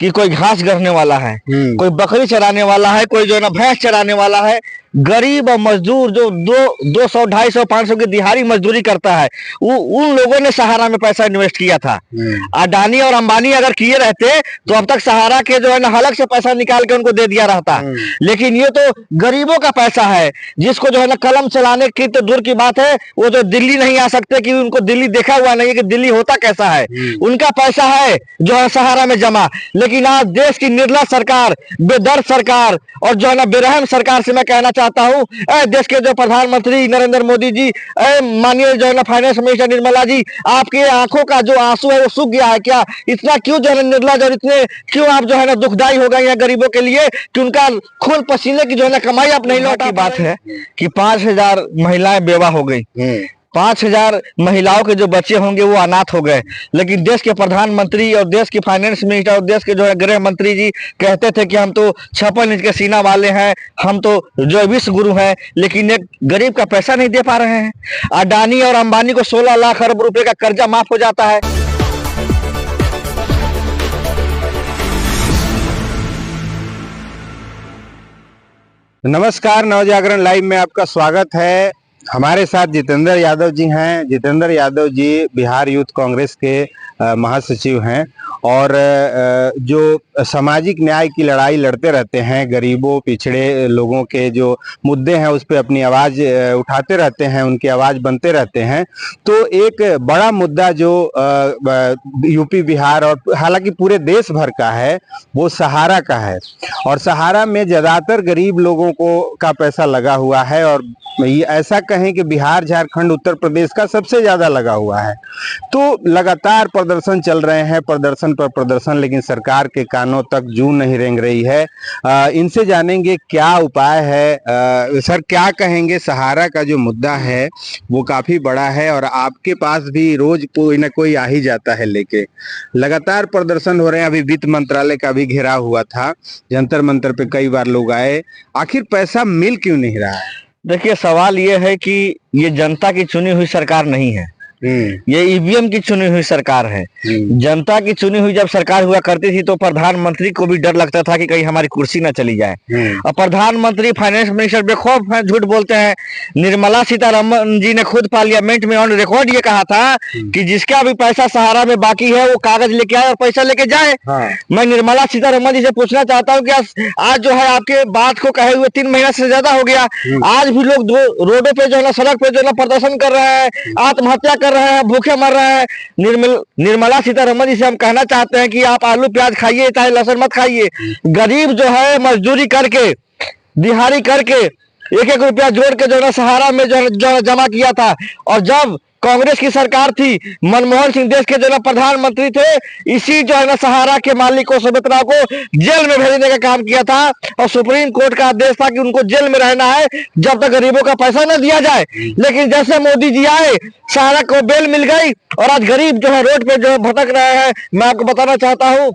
कि कोई घास गढ़ने वाला है, कोई बकरी चराने वाला है, कोई जो है ना भैंस चराने वाला है। गरीब और मजदूर जो 200, 250, 500 की दिहाड़ी मजदूरी करता है, उन लोगों ने सहारा में पैसा इन्वेस्ट किया था। अडानी और अंबानी अगर किए रहते तो अब तक सहारा के जो है ना हलक से पैसा निकाल के उनको दे दिया रहता। लेकिन ये तो गरीबों का पैसा है, जिसको जो है ना कलम चलाने की तो दूर की बात है, वो जो दिल्ली नहीं आ सकते कि उनको दिल्ली देखा हुआ नहीं है कि दिल्ली होता कैसा है। उनका पैसा है जो है सहारा में जमा। लेकिन आज देश की निर्लज सरकार, बेदर्द सरकार और जो है ना बेरहम सरकार से मैं कहना चाहता हूं, देश के जो प्रधानमंत्री नरेंद्र मोदी जी, माननीय जो है ना फाइनेंस मिनिस्टर निर्मला जी, आपके आंखों का जो आंसू है वो सूख गया है क्या? इतना क्यों जो है ना निर्लज और इतने क्यों आप जो है ना दुखदाई हो गए हैं गरीबों के लिए कि उनका खून पसीने की जो है ना कमाई आप नहीं लौटा? बात है कि 5000 महिलाएं बेवा हो गई, 5000 महिलाओं के जो बच्चे होंगे वो अनाथ हो गए। लेकिन देश के प्रधानमंत्री और देश के फाइनेंस मिनिस्टर और देश के जो है गृह मंत्री जी कहते थे कि हम तो 56 इंच के सीना वाले हैं, हम तो जो विश्व गुरु हैं, लेकिन एक गरीब का पैसा नहीं दे पा रहे हैं। अडानी और अंबानी को 16 लाख अरब रुपए का कर्जा माफ हो जाता है। नमस्कार, नवजागरण लाइव में आपका स्वागत है। हमारे साथ जितेंद्र यादव जी हैं। जितेंद्र यादव जी बिहार यूथ कांग्रेस के महासचिव हैं और जो सामाजिक न्याय की लड़ाई लड़ते रहते हैं, गरीबों पिछड़े लोगों के जो मुद्दे हैं उस पर अपनी आवाज़ उठाते रहते हैं, उनकी आवाज़ बनते रहते हैं। तो एक बड़ा मुद्दा जो यूपी बिहार और हालांकि पूरे देश भर का है वो सहारा का है। और सहारा में ज़्यादातर गरीब लोगों को का पैसा लगा हुआ है और ऐसा कहें कि बिहार, झारखंड, उत्तर प्रदेश का सबसे ज़्यादा लगा हुआ है। तो लगातार प्रदर्शन चल रहे हैं, प्रदर्शन पर प्रदर्शन, लेकिन सरकार के कानों तक जूं नहीं रेंग रही है। इनसे जानेंगे क्या उपाय है। सर क्या कहेंगे? सहारा का जो मुद्दा है वो काफ़ी बड़ा है और आपके पास भी रोज कोई ना कोई आ ही जाता है लेके। लगातार प्रदर्शन हो रहे हैं। अभी वित्त मंत्रालय का भी घेराव हुआ था, जंतर मंतर पे कई बार लोग आए। आखिर पैसा मिल क्यों नहीं रहा है? देखिए, सवाल ये है कि ये जनता की चुनी हुई सरकार नहीं है, ये ईवीएम की चुनी हुई सरकार है। जनता की चुनी हुई जब सरकार हुआ करती थी तो प्रधानमंत्री को भी डर लगता था कि कहीं हमारी कुर्सी ना चली जाए। और प्रधानमंत्री, फाइनेंस मिनिस्टर बेखौफ हैं, झूठ बोलते हैं। निर्मला सीतारमन जी ने खुद पार्लियामेंट में ऑन रिकॉर्ड ये कहा था कि जिसका भी पैसा सहारा में बाकी है वो कागज लेके आए और पैसा लेके जाए। मैं निर्मला सीतारमन जी से पूछना चाहता हूँ कि आज जो है आपके बात को कहे हुए 3 महीना से ज्यादा हो गया, आज भी लोग रोडों पे जो है ना, सड़क पे जो है ना प्रदर्शन कर रहे हैं, आत्महत्या कर रहे हैं, भूखे मर रहे हैं। निर्मला सीतारमन जी से हम कहना चाहते हैं कि आप आलू प्याज खाइए, चाहे लहसुन मत खाइए। गरीब जो है मजदूरी करके, दिहाड़ी करके 1-1 रुपया जोड़ के जो है सहारा में जो जमा किया था। और जब कांग्रेस की सरकार थी, मनमोहन सिंह देश के जो है प्रधानमंत्री थे, इसी जो है ना सहारा के मालिक को, सुमित्रा को जेल में भेजने का काम किया था। और सुप्रीम कोर्ट का आदेश था कि उनको जेल में रहना है जब तक गरीबों का पैसा न दिया जाए। लेकिन जैसे मोदी जी आए, सहारा को बेल मिल गई और आज गरीब जो है रोड पे जो है भटक रहे हैं। मैं आपको बताना चाहता हूँ,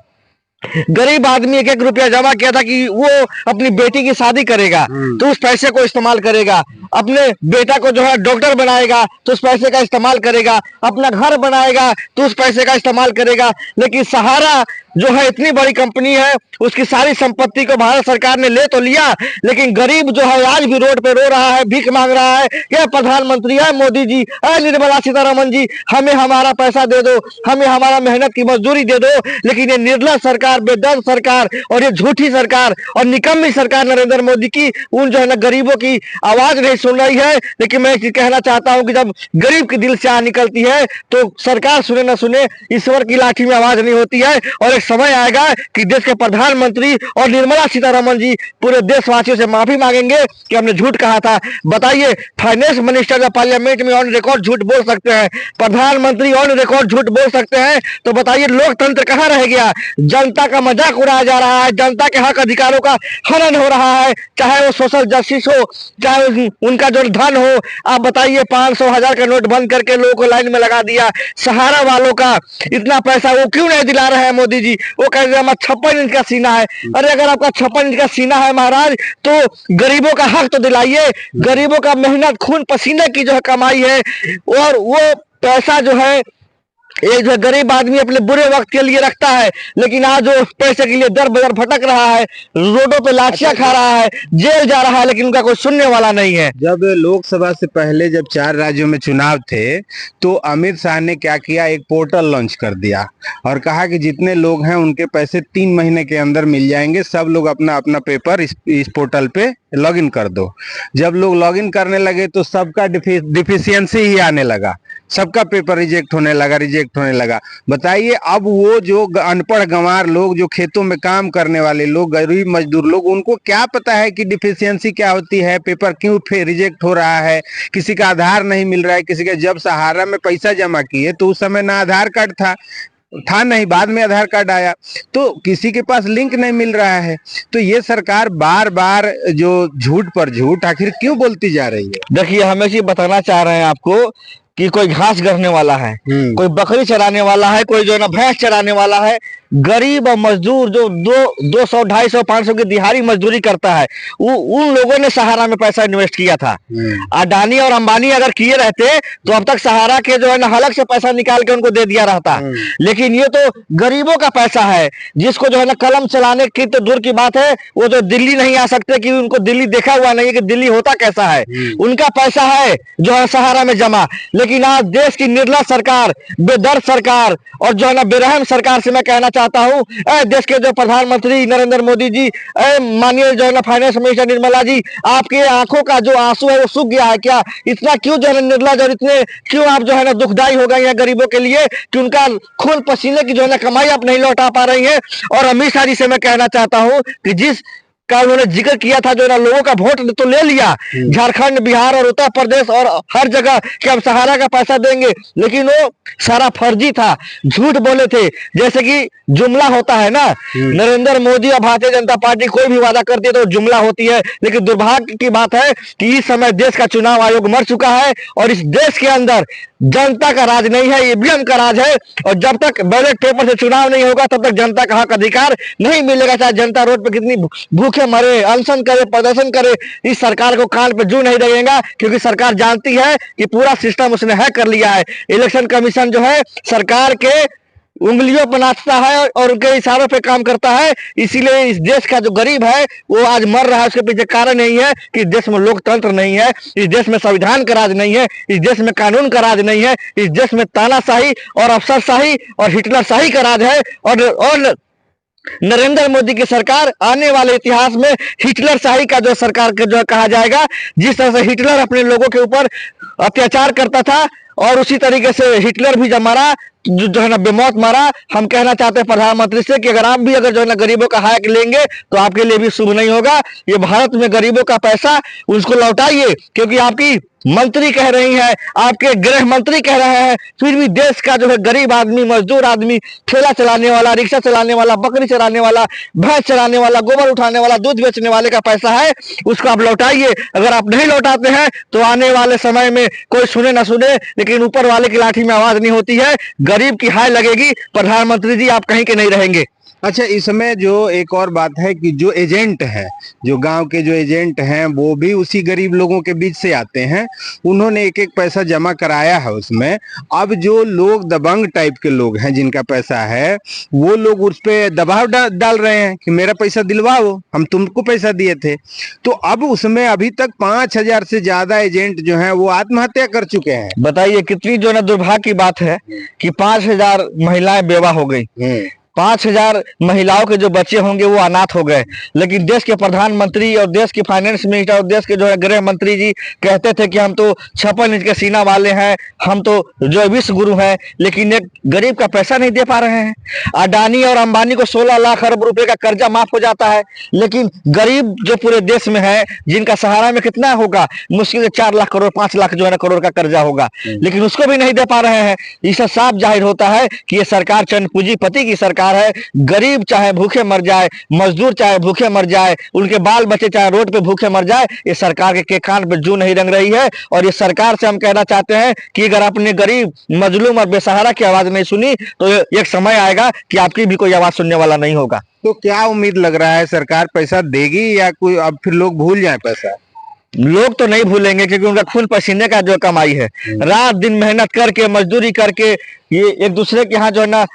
गरीब आदमी 1-1 रुपया जमा किया था कि वो अपनी बेटी की शादी करेगा तो उस पैसे को इस्तेमाल करेगा, अपने बेटा को जो है डॉक्टर बनाएगा तो उस पैसे का इस्तेमाल करेगा, अपना घर बनाएगा तो उस पैसे का इस्तेमाल करेगा। लेकिन सहारा जो है इतनी बड़ी कंपनी है, उसकी सारी संपत्ति को भारत सरकार ने ले तो लिया, लेकिन गरीब जो है आज भी रोड पे रो रहा है, भीख मांग रहा है। ये प्रधानमंत्री है मोदी जी, निर्मला सीतारमन जी, हमें हमारा पैसा दे दो, हमें हमारा मेहनत की मजदूरी दे दो। लेकिन ये निर्लज सरकार, बेदर्द सरकार और ये झूठी सरकार और निकम्मी सरकार नरेंद्र मोदी की उन जो है ना गरीबों की आवाज नहीं सुन रही है। लेकिन मैं कहना चाहता हूं कि जब गरीब के दिल से आग निकलती है तो सरकार सुने न सुने, ईश्वर की लाठी में आवाज नहीं होती है। और एक समय आएगा कि देश के प्रधानमंत्री और निर्मला सीतारमन जी पूरे देशवासियों से माफी मांगेंगे कि हमने झूठ कहा था। बताइए, फाइनेंस मिनिस्टर जब पार्लियामेंट में ऑन रिकॉर्ड झूठ बोल सकते हैं, प्रधानमंत्री ऑन रिकॉर्ड झूठ बोल सकते हैं, तो बताइए लोकतंत्र कहां रह गया? जनता का मजाक उड़ाया जा रहा है, जनता के हक अधिकारों का हनन हो रहा है, चाहे वो सोशल जस्टिस हो, चाहे उनका जो धन हो। आप बताइए, 500,000 का नोट बंद करके लोगों को लाइन में लगा दिया। सहारा वालों का इतना पैसा वो क्यों नहीं दिला रहे हैं मोदी जी? वो कह रहे हैं हमारा 56 इंच का सीना है। अरे अगर आपका 56 इंच का सीना है महाराज, तो गरीबों का हक तो दिलाइए। गरीबों का मेहनत, खून पसीने की जो है कमाई है, और वो पैसा जो है एक जो गरीब आदमी अपने बुरे वक्त के लिए रखता है, लेकिन आज वो पैसे के लिए दर बदर भटक रहा है, रोडों पे लाठियां खा रहा है, जेल जा रहा है, लेकिन उनका कोई सुनने वाला नहीं है। जब लोकसभा से पहले जब 4 राज्यों में चुनाव थे तो अमित शाह ने क्या किया, एक पोर्टल लॉन्च कर दिया और कहा कि जितने लोग हैं उनके पैसे 3 महीने के अंदर मिल जाएंगे, सब लोग अपना अपना पेपर इस पोर्टल पे लॉगिन कर दो। जब लोग लॉगिन करने लगे तो सबका डिफिशियंसी ही आने लगा, सबका पेपर रिजेक्ट होने लगा। बताइए अब वो जो अनपढ़ गंवार लोग, जो खेतों में काम करने वाले लोग, गरीब मजदूर लोग, उनको क्या पता है कि डिफिशियंसी क्या होती है, पेपर क्यों रिजेक्ट हो रहा है, किसी का आधार नहीं मिल रहा है, किसी का जब सहारा में पैसा जमा किए तो उस समय ना आधार कार्ड था नहीं, बाद में आधार कार्ड आया, तो किसी के पास लिंक नहीं मिल रहा है। तो ये सरकार बार बार जो झूठ पर झूठ आखिर क्यों बोलती जा रही है? देखिए, हम ऐसे बताना चाह रहे हैं आपको कि कोई घास गढ़ने वाला है, कोई बकरी चराने वाला है, कोई जो है ना भैंस चराने वाला है, गरीब और मजदूर जो 200, 250, 500 की दिहाड़ी मजदूरी करता है, उन लोगों ने सहारा में पैसा इन्वेस्ट किया था। अडानी और अंबानी अगर किए रहते तो अब तक सहारा के जो है ना हलक से पैसा निकाल के उनको दे दिया रहता। लेकिन ये तो गरीबों का पैसा है, जिसको जो है ना कलम चलाने की तो दूर की बात है, वो जो दिल्ली नहीं आ सकते कि उनको दिल्ली देखा हुआ नहीं है कि दिल्ली होता कैसा है। उनका पैसा है जो है सहारा में जमा। लेकिन आज देश की निर्लज सरकार, बेदर्द सरकार और जो है ना बेरहम सरकार से मैं कहना चाहता हूं, देश के जो प्रधानमंत्री नरेंद्र मोदी जी, माननीय जो है ना फाइनेंस मिनिस्टर निर्मला जी, आपके आंखों का जो आंसू है वो सूख गया है क्या? इतना क्यों जो है ना निर्लज और इतने क्यों आप जो है ना दुखदाई हो गए हैं गरीबों के लिए कि उनका खून पसीने की जो है ना कमाई आप नहीं लौटा पा रही हैं। और अमित शाह जी से मैं कहना चाहता हूं कि जिस का उन्होंने जिक्र किया था, जो ना लोगों का वोट तो ले लिया, झारखंड, बिहार और उत्तर प्रदेश और हर जगह कि हम सहारा का पैसा देंगे, लेकिन वो सारा फर्जी था, झूठ बोले थे। जैसे कि जुमला होता है ना, नरेंद्र मोदी और भारतीय जनता पार्टी कोई भी वादा करती है तो जुमला होती है। लेकिन दुर्भाग्य की बात है कि इस समय देश का चुनाव आयोग मर चुका है और इस देश के अंदर जनता का राज नहीं है, ईवीएम का राज है। और जब तक बैलेट पेपर से चुनाव नहीं होगा तब तक जनता का हक अधिकार नहीं मिलेगा, चाहे जनता रोड पे कितनी भूखे मरे, अनशन करे, प्रदर्शन करे, इस सरकार को कान पे जू नहीं लगेगा, क्योंकि सरकार जानती है कि पूरा सिस्टम उसने हैक कर लिया है। इलेक्शन कमीशन जो है सरकार के उंगलियों पर नाचता है और उनके इशारों पे काम करता है। इसीलिए इस देश का जो गरीब है वो आज मर रहा है। उसके पीछे कारण यही है कि इस देश में लोकतंत्र नहीं है, इस देश में संविधान का राज नहीं है, इस देश में कानून का राज नहीं है, इस देश में तानाशाही और अफसरशाही और हिटलरशाही का राज है। और नरेंद्र मोदी की सरकार आने वाले इतिहास में हिटलर शाही का जो सरकार के जो कहा जाएगा, जिस तरह से हिटलर अपने लोगों के ऊपर अत्याचार करता था और उसी तरीके से हिटलर भी जब मारा, जो है ना बेमौत मारा। हम कहना चाहते हैं प्रधानमंत्री से कि अगर आप भी अगर जो है ना गरीबों का हक लेंगे तो आपके लिए भी शुभ नहीं होगा। ये भारत में गरीबों का पैसा उसको लौटाइए, क्योंकि आपकी मंत्री कह रही है, आपके गृह मंत्री कह रहे हैं, फिर भी देश का जो है गरीब आदमी, मजदूर आदमी, ठेला चलाने वाला, रिक्शा चलाने वाला, बकरी चलाने वाला, भैंस चलाने वाला, गोबर उठाने वाला, दूध बेचने वाले का पैसा है, उसको आप लौटाइए। अगर आप नहीं लौटाते हैं तो आने वाले समय में कोई सुने ना सुने, लेकिन ऊपर वाले की लाठी में आवाज नहीं होती है, गरीब की हाय लगेगी। प्रधानमंत्री जी आप कहीं के नहीं रहेंगे। अच्छा, इसमें जो एक और बात है कि जो एजेंट हैं, जो गांव के जो एजेंट हैं, वो भी उसी गरीब लोगों के बीच से आते हैं। उन्होंने एक एक पैसा जमा कराया है उसमें। अब जो लोग दबंग टाइप के लोग हैं जिनका पैसा है, वो लोग उस पर दबाव डाल रहे हैं कि मेरा पैसा दिलवाओ, हम तुमको पैसा दिए थे। तो अब उसमें अभी तक 5000 से ज्यादा एजेंट जो हैं वो आत्महत्या कर चुके हैं। बताइए कितनी जो है दुर्भाग्य की बात है कि 5000 महिलाएं बेवा हो गई, 5000 महिलाओं के जो बच्चे होंगे वो अनाथ हो गए। लेकिन देश के प्रधानमंत्री और देश के फाइनेंस मिनिस्टर और देश के जो है गृह मंत्री जी कहते थे कि हम तो 56 इंच के सीना वाले हैं, हम तो जो विश्व गुरु हैं, लेकिन एक गरीब का पैसा नहीं दे पा रहे हैं। अडानी और अंबानी को 16 लाख अरब रुपए का कर्जा माफ हो जाता है, लेकिन गरीब जो पूरे देश में है, जिनका सहारा में कितना होगा, मुश्किल से 4 लाख करोड़, 5 लाख जो है ना करोड़ का कर्जा होगा, लेकिन उसको भी नहीं दे पा रहे हैं। इससे साफ जाहिर होता है कि ये सरकार चंद पूंजीपति की सरकार है। गरीब चाहे भूखे मर जाए, मजदूर चाहे भूखे मर जाए, उनके बाल बच्चे चाहे रोड पे भूखे मर जाए, ये सरकार के कान पे जू नहीं रंग रही है। और ये सरकार से हम कहना चाहते हैं कि अगर आपने गरीब, मजलूम और बेसहारा की आवाज नहीं सुनी तो एक समय आएगा कि आपकी भी कोई आवाज सुनने वाला नहीं होगा। तो क्या उम्मीद लग रहा है, सरकार पैसा देगी या कोई अब फिर लोग भूल जाए पैसा? लोग तो नहीं भूलेंगे क्योंकि उनका खून पसीने का जो कमाई है, रात दिन मेहनत करके मजदूरी करके ये एक दूसरे के यहाँ जो है ना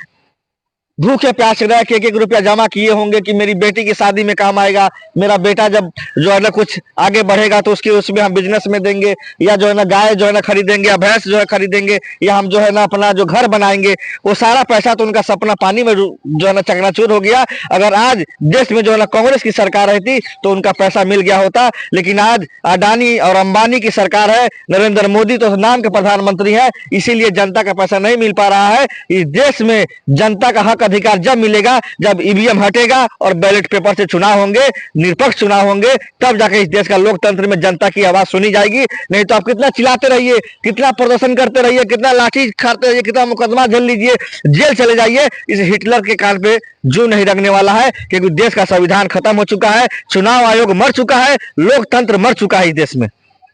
भूखे प्यासे रह के 1-1 रुपया जमा किए होंगे कि मेरी बेटी की शादी में काम आएगा, मेरा बेटा जब जो है ना कुछ आगे बढ़ेगा तो उसके उसमें हम बिजनेस में देंगे, या जो है ना गाय जो है ना खरीदेंगे, या भैंस जो है खरीदेंगे, या हम जो है ना अपना जो घर बनाएंगे। वो सारा पैसा तो उनका सपना पानी में जो है ना चकनाचूर हो गया। अगर आज देश में जो है ना कांग्रेस की सरकार रहती तो उनका पैसा मिल गया होता, लेकिन आज अडानी और अंबानी की सरकार है। नरेंद्र मोदी तो नाम के प्रधानमंत्री है, इसीलिए जनता का पैसा नहीं मिल पा रहा है। इस देश में जनता का हक अधिकार जब मिलेगा, जब ईवीएम हटेगा और बैलेट पेपर से चुनाव होंगे, निष्पक्ष चुनाव होंगे, तब जाके इस देश का लोकतंत्र में जनता की आवाज सुनी जाएगी। नहीं तो आप कितना चिल्लाते रहिए, कितना प्रदर्शन करते रहिए, कितना लाठी खाते रहिए, कितना मुकदमा झेल लीजिए, जेल चले जाइए, इस हिटलर के कान पे जू नहीं रखने वाला है। क्योंकि देश का संविधान खत्म हो चुका है, चुनाव आयोग मर चुका है, लोकतंत्र मर चुका है इस देश में।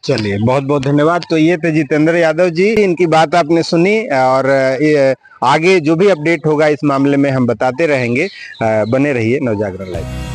चलिए, बहुत बहुत धन्यवाद। तो ये थे जितेंद्र यादव जी, इनकी बात आपने सुनी और आगे जो भी अपडेट होगा इस मामले में हम बताते रहेंगे। बने रहिए नवजागरण लाइव।